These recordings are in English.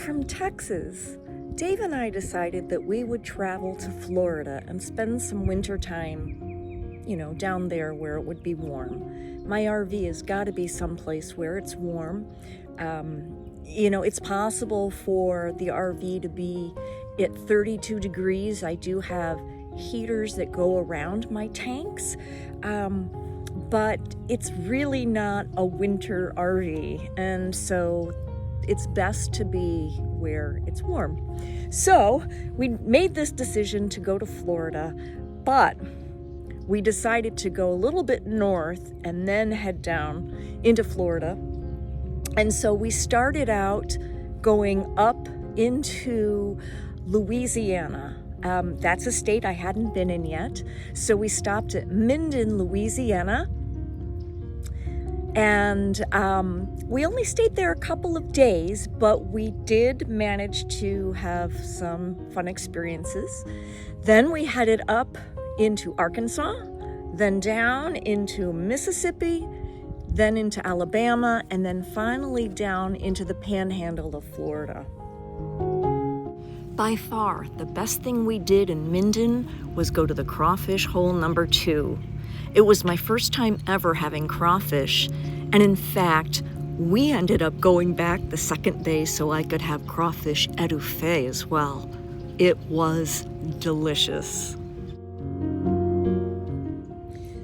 from Texas, Dave and I decided that we would travel to Florida and spend some winter time, down there where it would be warm. My RV has got to be someplace where it's warm. It's possible for the RV to be at 32 degrees. I do have heaters that go around my tanks, but it's really not a winter RV, and so it's best to be where it's warm. So we made this decision to go to Florida, but we decided to go a little bit north and then head down into Florida. And so we started out going up into Louisiana. That's a state I hadn't been in yet. So we stopped at Minden, Louisiana. And we only stayed there a couple of days, but we did manage to have some fun experiences. Then we headed up into Arkansas, then down into Mississippi, then into Alabama, and then finally down into the panhandle of Florida. By far, the best thing we did in Minden was go to the Crawfish hole number 2. It was my first time ever having crawfish, and in fact, we ended up going back the second day so I could have crawfish étouffée as well. It was delicious.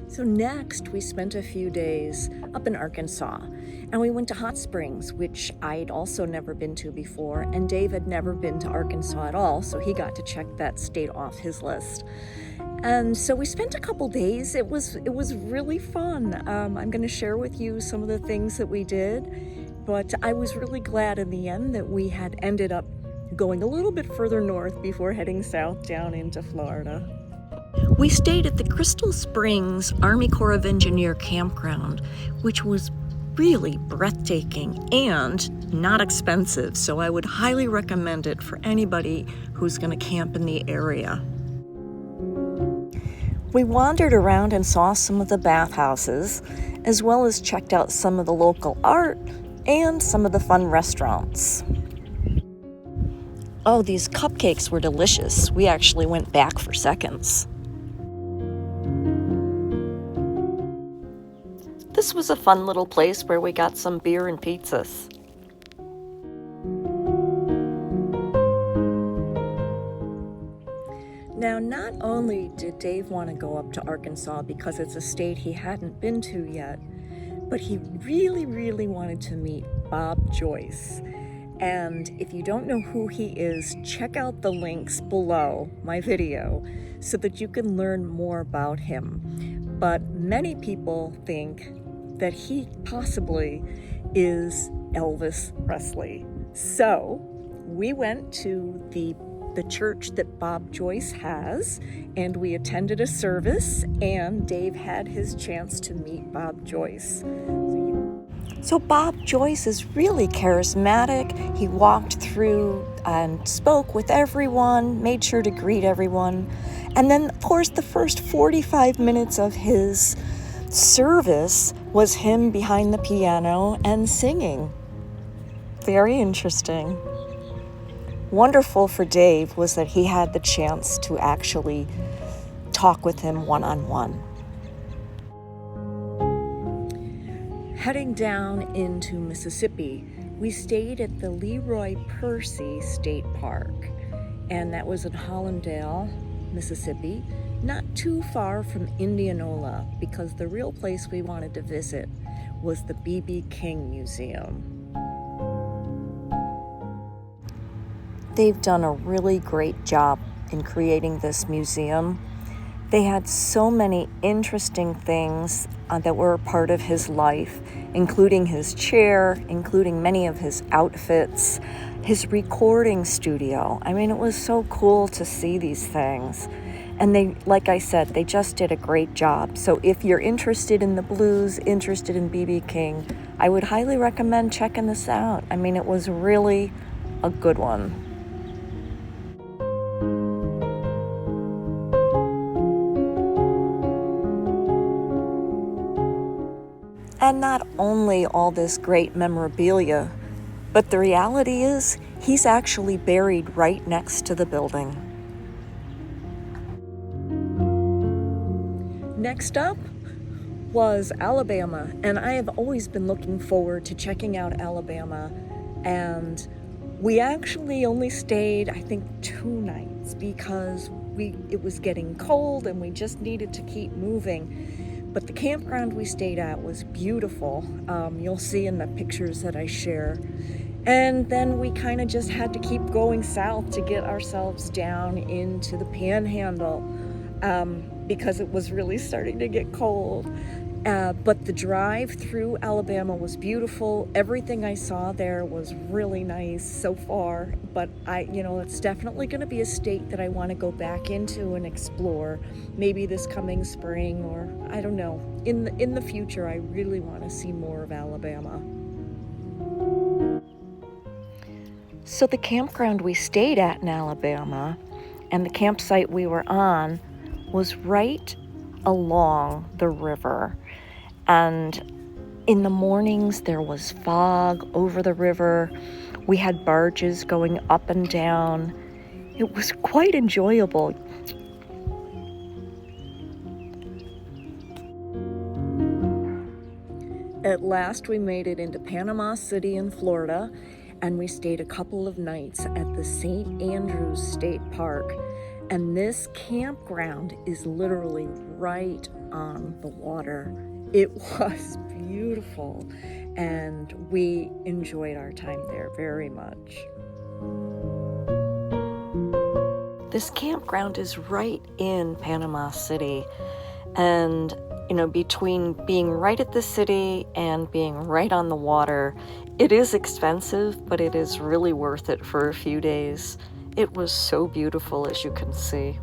So next, we spent a few days up in Arkansas, and we went to Hot Springs, which I'd also never been to before, and Dave had never been to Arkansas at all, so he got to check that state off his list. And so we spent a couple days. It was really fun. I'm going to share with you some of the things that we did, but I was really glad in the end that we had ended up going a little bit further north before heading south down into Florida. We stayed at the Crystal Springs Army Corps of Engineer campground, which was really breathtaking and not expensive, so I would highly recommend it for anybody who's going to camp in the area. We wandered around and saw some of the bathhouses, as well as checked out some of the local art and some of the fun restaurants. Oh, these cupcakes were delicious. We actually went back for seconds. This was a fun little place where we got some beer and pizzas. Now, not only did Dave want to go up to Arkansas because it's a state he hadn't been to yet, but he really, really wanted to meet Bob Joyce. And if you don't know who he is, check out the links below my video so that you can learn more about him. But many people think that he possibly is Elvis Presley. So we went to the church that Bob Joyce has, and we attended a service, and Dave had his chance to meet Bob Joyce. So Bob Joyce is really charismatic. He walked through and spoke with everyone, made sure to greet everyone. And then, of course, the first 45 minutes of his service was him behind the piano and singing. Very interesting. Wonderful for Dave was that he had the chance to actually talk with him one-on-one. Heading down into Mississippi, we stayed at the Leroy Percy State Park, and that was in Hollandale, Mississippi, not too far from Indianola, because the real place we wanted to visit was the B.B. King Museum. They've done a really great job in creating this museum. They had so many interesting things that were a part of his life, including his chair, including many of his outfits, his recording studio. I mean, it was so cool to see these things. And they, like I said, they just did a great job. So if you're interested in the blues, interested in B.B. King, I would highly recommend checking this out. I mean, it was really a good one. And not only all this great memorabilia, but the reality is He's actually buried right next to the building. Next up was Alabama, and I have always been looking forward to checking out Alabama, and we actually only stayed, I think, 2 nights because it was getting cold and we just needed to keep moving. But the campground we stayed at was beautiful. You'll see in the pictures that I share. And then we kind of just had to keep going south to get ourselves down into the Panhandle because it was really starting to get cold. But the drive through Alabama was beautiful. Everything I saw there was really nice so far. But it's definitely going to be a state that I want to go back into and explore. Maybe this coming spring, or I don't know. In the future, I really want to see more of Alabama. So the campground we stayed at in Alabama and the campsite we were on was right along the river. And in the mornings there was fog over the river. We had barges going up and down. It was quite enjoyable. At last we made it into Panama City in Florida, and we stayed a couple of nights at the St. Andrews State Park. And this campground is literally right on the water. It was beautiful, and we enjoyed our time there very much. This campground is right in Panama City, and between being right at the city and being right on the water, it is expensive, but it is really worth it for a few days. It was so beautiful, as you can see.